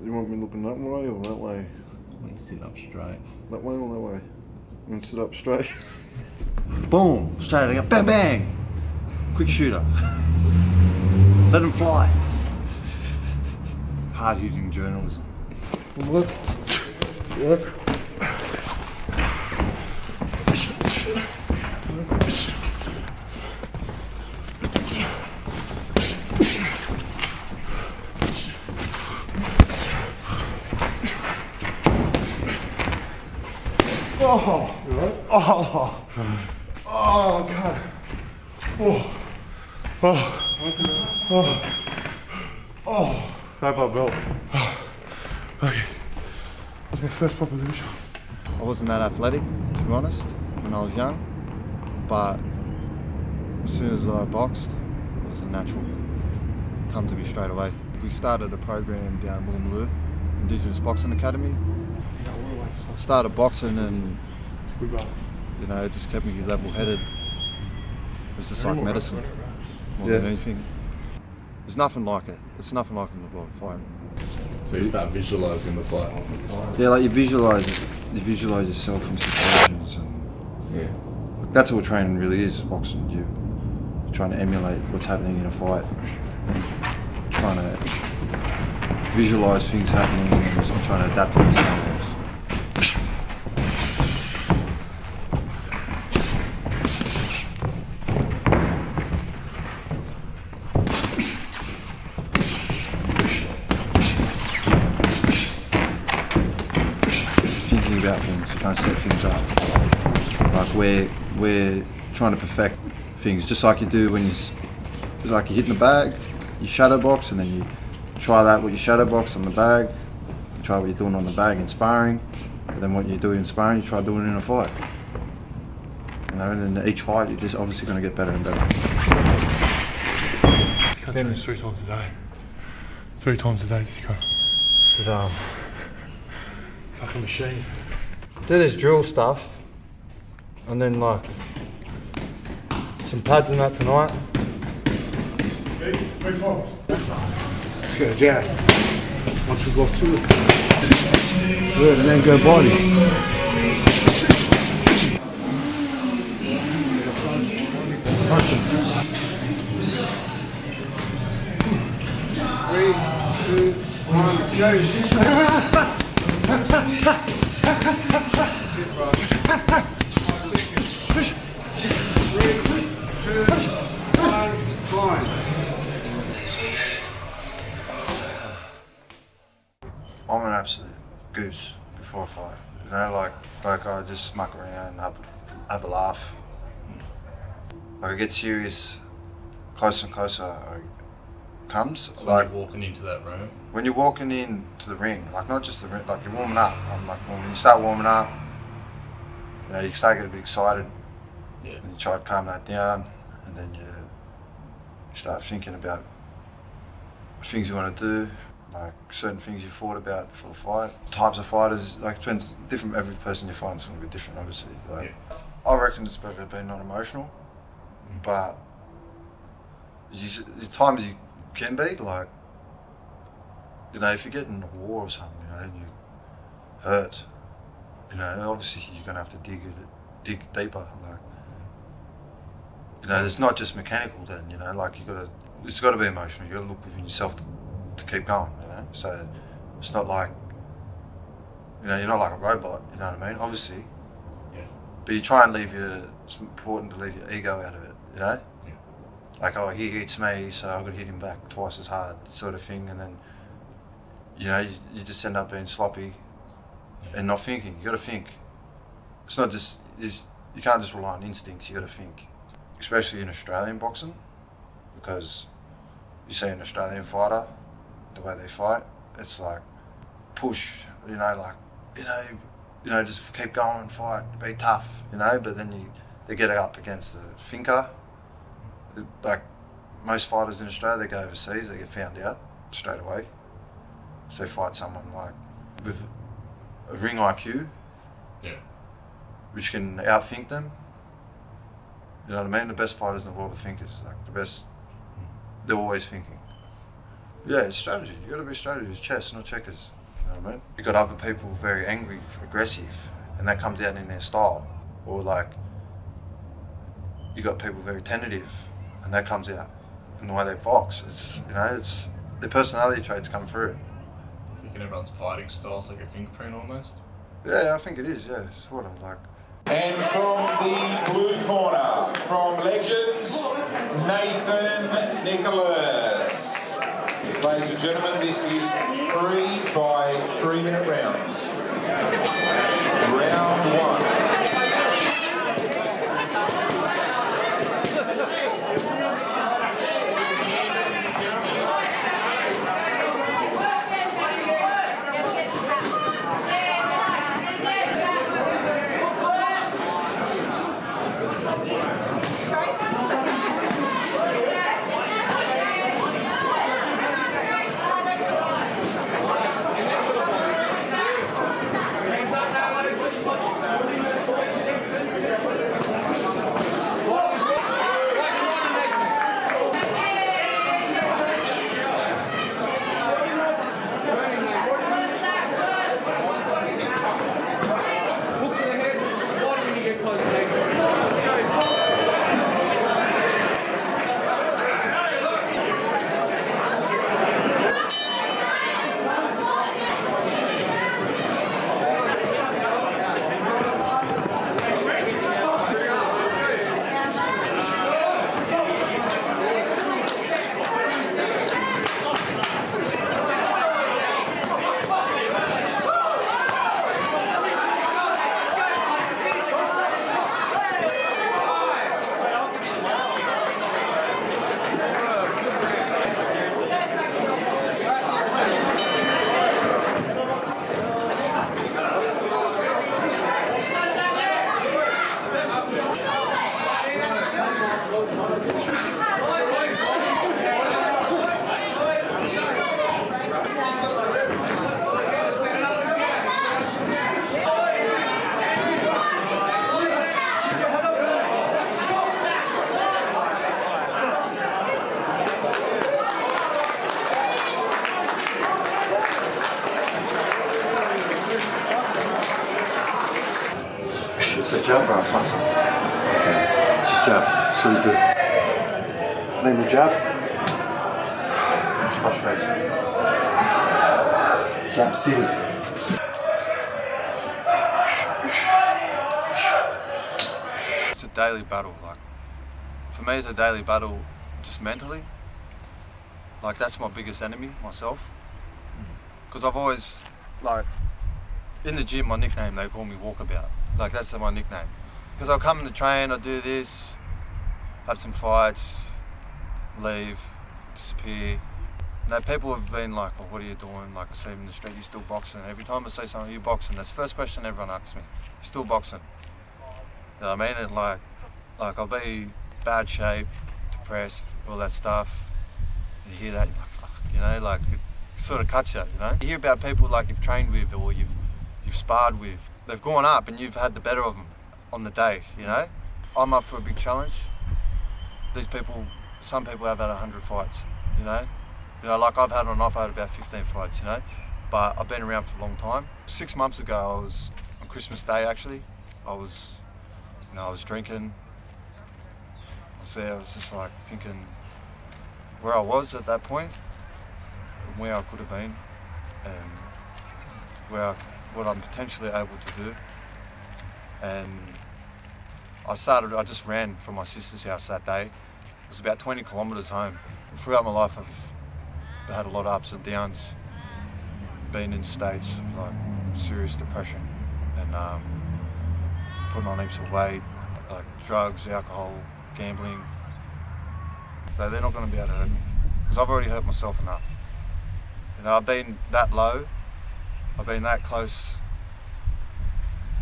You want me looking that way or that way? You sit up straight. That way or that way? You want to sit up straight? Boom! Straight out again. Bang bang! Quick shooter. Let them fly. Hard hitting journalism. Look. Look. Oh, right. Oh, oh, God. Oh, oh, oh, oh. Grab my belt. Okay. Okay, first proper division. I wasn't that athletic, to be honest, when I was young, but as soon as I boxed, it was a natural. Come to me straight away. We started a program down in Woolloomooloo, Indigenous Boxing Academy. Started boxing and, you know, it just kept me level-headed. It was just like medicine, more than anything. There's nothing like it. There's nothing like it in the world of fighting. So you start visualising the fight. Yeah, like you visualise yourself in situations, and that's what training really is. Boxing, you're trying to emulate what's happening in a fight, and trying to visualise things happening, and just trying to adapt to the scenarios. About things, you're trying to set things up. Like we're trying to perfect things, just like you do when just like you hit in the bag, you shadow box, and then you try that with your shadow box on the bag. You try what you're doing on the bag in sparring, and then what you do in sparring, you try doing it in a fight. You know, and then each fight, you're just obviously going to get better and better. I train 3 times a day. 3 times a day, just go. But, Fucking machine. do this drill stuff, and then like some pads and that tonight. 3 times. Let's go to Jack. Once we go through it. Good, and then go body. Three, two, one, go. I'm an absolute goose before a fight. You know, like I just muck around, have a laugh. Like I get serious, closer and closer it comes. So like you're walking into that room. when you're walking into the ring, like not just the ring, like you're warming up. I'm like when you start warming up, you know, you start getting a bit excited. Yeah. And you try to calm that down, and then you start thinking about things you want to do, like certain things you thought about before the fight. Types of fighters, like depends, different. Every person you find is going to be different, obviously. Like, I reckon it's better to be not emotional, but as times you can be, like, you know, if you get in a war or something, you know, and you hurt, you know, obviously you're going to have to dig deeper, like, you know, it's not just mechanical then, you know, like it's got to be emotional. You got to look within yourself to keep going, you know. So it's not like, you know, you're not like a robot, you know what I mean? Obviously, but you try and it's important to leave your ego out of it, you know. Like, oh, he hits me, so I've got to hit him back twice as hard, sort of thing, and then, you know, you just end up being sloppy and not thinking. You got to think. It's not just you can't just rely on instincts. You got to think. Especially in Australian boxing, because you see an Australian fighter, the way they fight, it's like push, you know, like you know, just keep going, fight, be tough, you know. But then they get up against a thinker. Like most fighters in Australia, they go overseas, they get found out straight away. So they fight someone like with a ring IQ, which can outthink them. You know what I mean? The best fighters in the world are thinkers. Like the best, they're always thinking. Yeah, it's strategy. You got to be strategy. It's chess, not checkers. You know what I mean? You got other people very angry, aggressive, and that comes out in their style. Or like, you got people very tentative, and that comes out in the way they box. It's it's their personality traits come through. You reckon everyone's fighting style's like a fingerprint almost? Yeah, I think it is. Yeah, sort of like. And from the blue corner, from Legends, Nathan Nicholas. Ladies and gentlemen, this is 3 by 3 minute rounds. Round 1. It's a jab, bro. Flex it. It's just jab. That's what you do. Lean the jab. Push raise. Jab city. It's a daily battle. Like, for me, it's a daily battle, just mentally. Like, that's my biggest enemy, myself. Because I've always, like, in the gym, my nickname, they call me Walkabout. Like, that's my nickname. Because I'll come in the train, I'll do this, have some fights, leave, disappear. You know, people have been like, well, what are you doing? Like, I see them in the street, you still boxing? Every time I say something, you boxing? That's the first question everyone asks me. You still boxing? You know what I mean? And like I'll be bad shape, depressed, all that stuff. You hear that, you're like, fuck, you know, like, it sort of cuts you, you know? You hear about people like you've trained with or you've sparred with. They've gone up and you've had the better of them on the day, you know? I'm up for a big challenge. These people, some people have had 100 fights, you know? You know, like I've had on off, I had about 15 fights, you know? But I've been around for a long time. 6 months ago, I was, on Christmas Day actually, I was drinking. I was there, I was just like thinking where I was at that point, and where I could have been, and what I'm potentially able to do. And I just ran from my sister's house that day. It was about 20 kilometres home. Throughout my life, I've had a lot of ups and downs, been in states of like serious depression and putting on heaps of weight, like drugs, alcohol, gambling. They're not going to be able to hurt me because I've already hurt myself enough. You know, I've been that low, I've been that close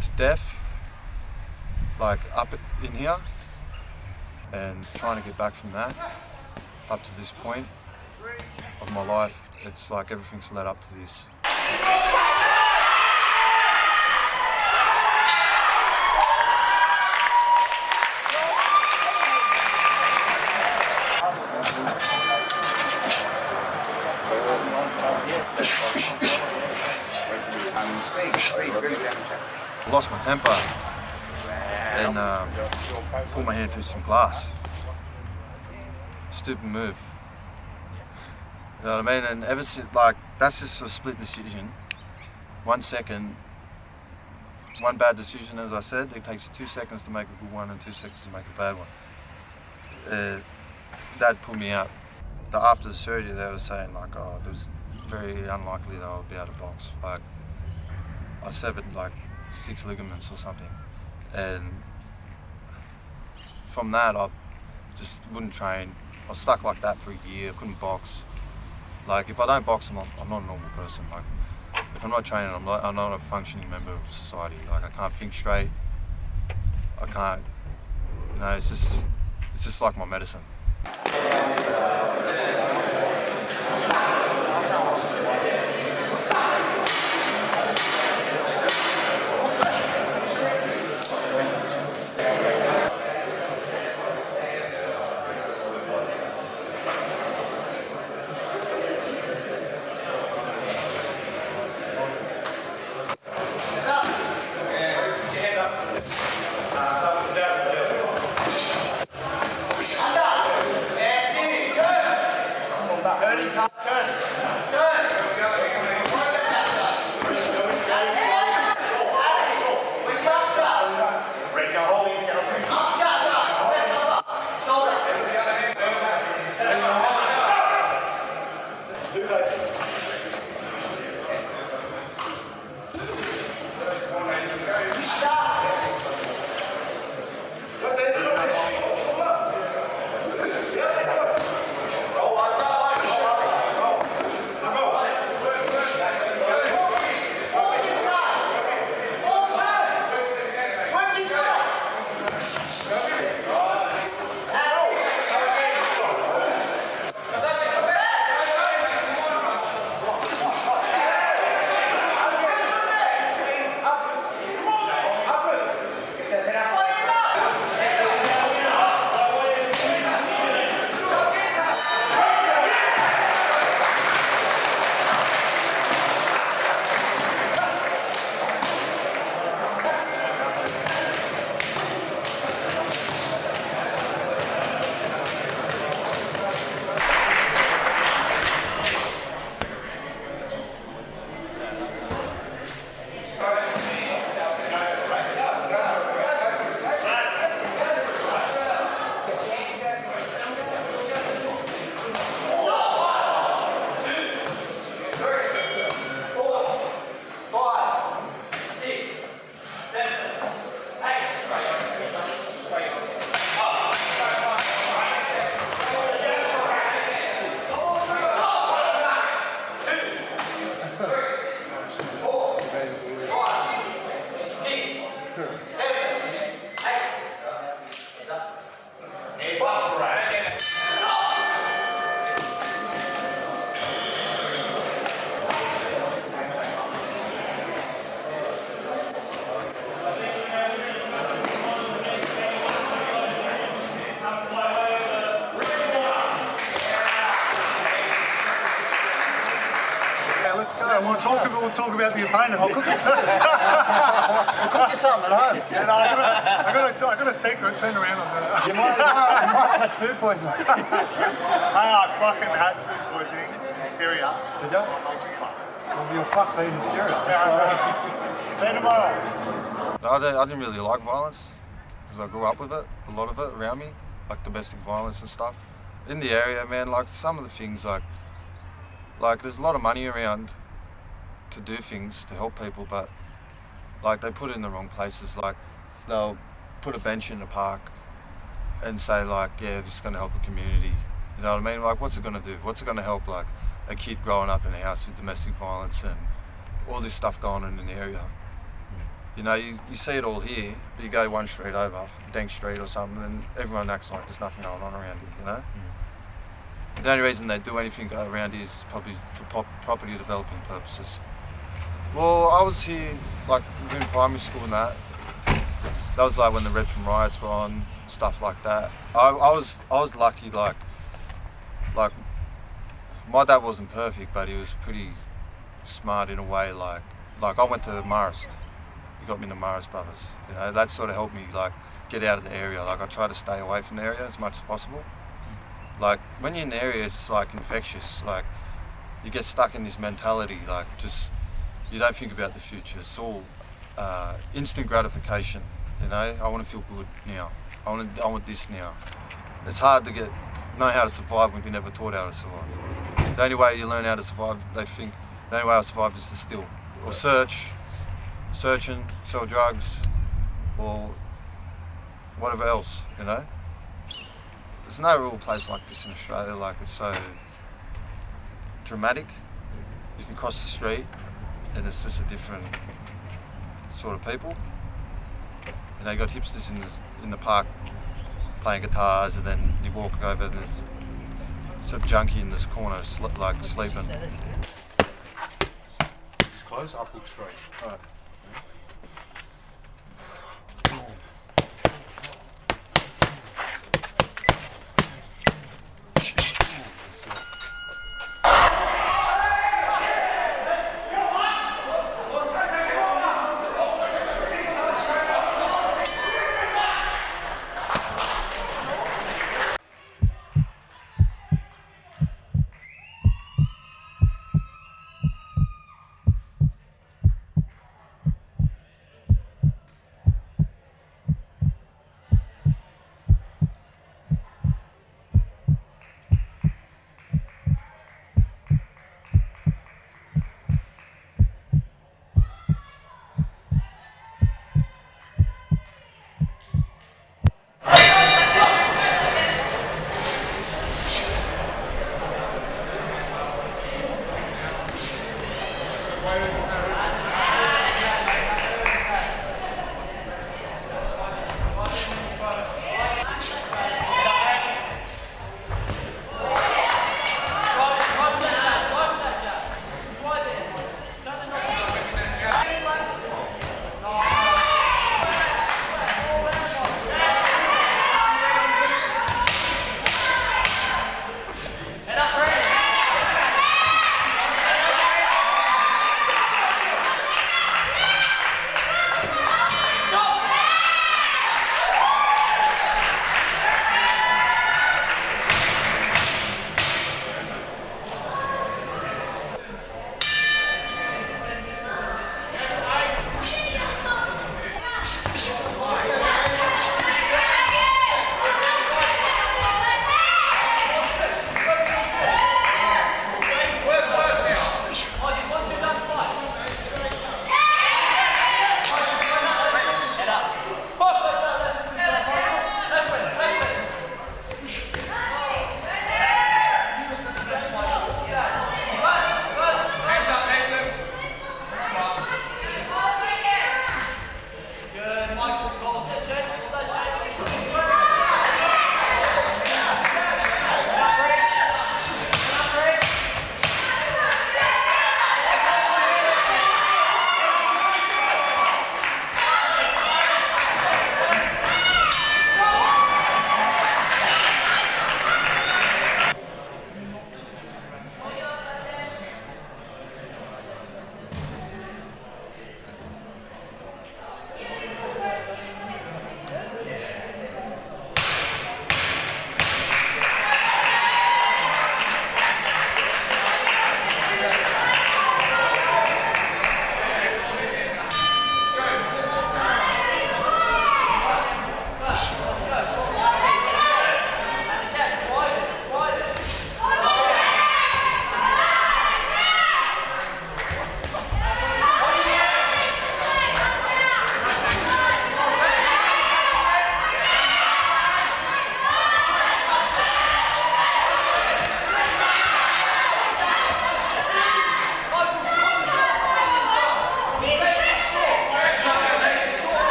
to death, like up in here, and trying to get back from that up to this point of my life. It's like everything's led up to this. I lost my temper and pulled my hand through some glass. Stupid move. You know what I mean? And ever since, like, that's just a split decision. 1 second, one bad decision, as I said, it takes you 2 seconds to make a good one and 2 seconds to make a bad one. Dad pulled me out. After the surgery, they were saying, like, oh, it was very unlikely that I would be able to box. Like, I severed like 6 ligaments or something, and from that I just wouldn't train. I was stuck like that for a year. I couldn't box. Like, if I don't box, I'm not a normal person. Like, if I'm not training, I'm not a functioning member of society. Like, I can't think straight. I can't. You know, it's just like my medicine. We'll talk about the opponent. I'll cook you something at home. Yeah, no, I got a secret. Turn around on that. You might have food poisoning. I fucking had food poisoning in Syria. Did you? Well, you're fucked eating Syria. Yeah. See you tomorrow. I didn't really like violence because I grew up with it, a lot of it around me, like domestic violence and stuff. In the area, man, like some of the things, like there's a lot of money around to do things to help people, but like they put it in the wrong places. Like they'll put a bench in the park and say, like, yeah, this is going to help the community. You know what I mean? Like, what's it going to do? What's it going to help, like a kid growing up in a house with domestic violence and all this stuff going on in the area? You know, you see it all here, but you go one street over, Dank Street or something, and everyone acts like there's nothing going on around here, you know? The only reason they do anything around here is probably for property developing purposes. Well, I was here, like, within primary school and that. That was like when the Redfern riots were on, stuff like that. I was lucky, like my dad wasn't perfect, but he was pretty smart in a way. Like I went to Marist. You got me in the Marist Brothers. You know, that sort of helped me like get out of the area. Like I try to stay away from the area as much as possible. Like when you're in the area, it's like infectious. Like you get stuck in this mentality. Like just you don't think about the future. It's all instant gratification. You know, I want to feel good now. I want this now. It's hard to know how to survive when you're never taught how to survive. The only way you learn how to survive, they think, the only way to survive is to steal or searching, sell drugs, or whatever else. You know, there's no real place like this in Australia. Like it's so dramatic. You can cross the street, and it's just a different sort of people. You know, you got hipsters in the park playing guitars, and then you walk over, there's some junkie in this corner like sleeping. Just close, I pull straight. Right.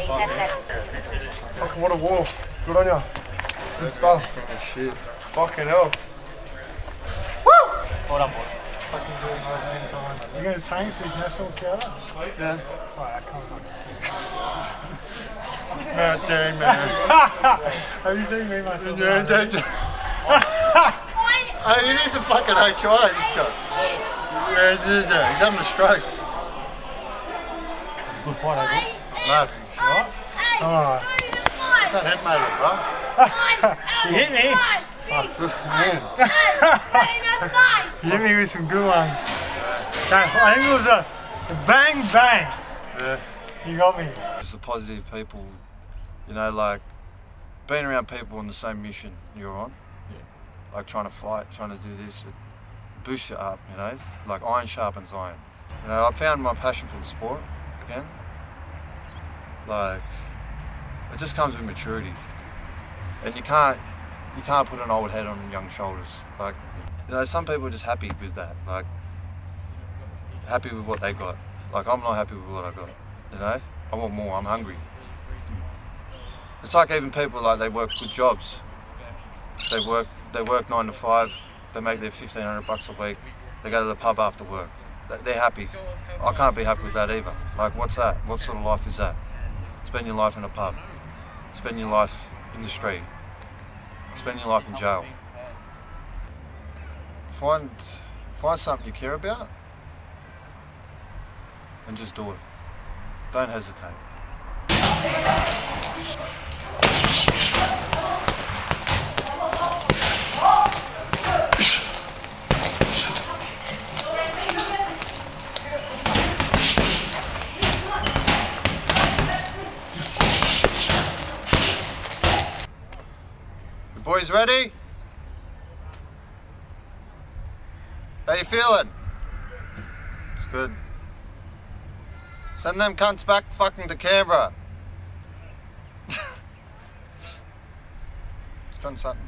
Fucking what a war. Good on ya. Good stuff. Shit. Fucking hell. Woo! Hold on, boys. Fucking do it another 10 times. You going to change these national scouter? Yeah. Alright, come on. No, dang, man. Have you seen me myself? Yeah, dang. Hey, he needs a fucking HI, this guy. Yeah, he's having a stroke. It's a good fight, I guess. No, Alright? Alright. it's a head mate, bro. You hit me. Fuck, good man. You hit me with some good ones. I think it was a bang bang. Yeah. You got me. Just the positive people, you know, like being around people on the same mission you're on. Like trying to fight, trying to do this, it boosts you up, you know, like iron sharpens iron. You know, I found my passion for the sport again. Like, it just comes with maturity. And you can't put an old head on young shoulders. Like, you know, some people are just happy with that, like, happy with what they got. Like, I'm not happy with what I got, you know? I want more, I'm hungry. It's like even people, like, they work good jobs. They work 9 to 5, they make their $1,500 a week, they go to the pub after work. They're happy. I can't be happy with that either. Like, what's that? What sort of life is that? Spend your life in a pub. Spend your life in the street. Spend your life in jail. Find something you care about and just do it. Don't hesitate. Boys ready? How you feeling? It's good. Send them cunts back fucking to Canberra. Let's try something.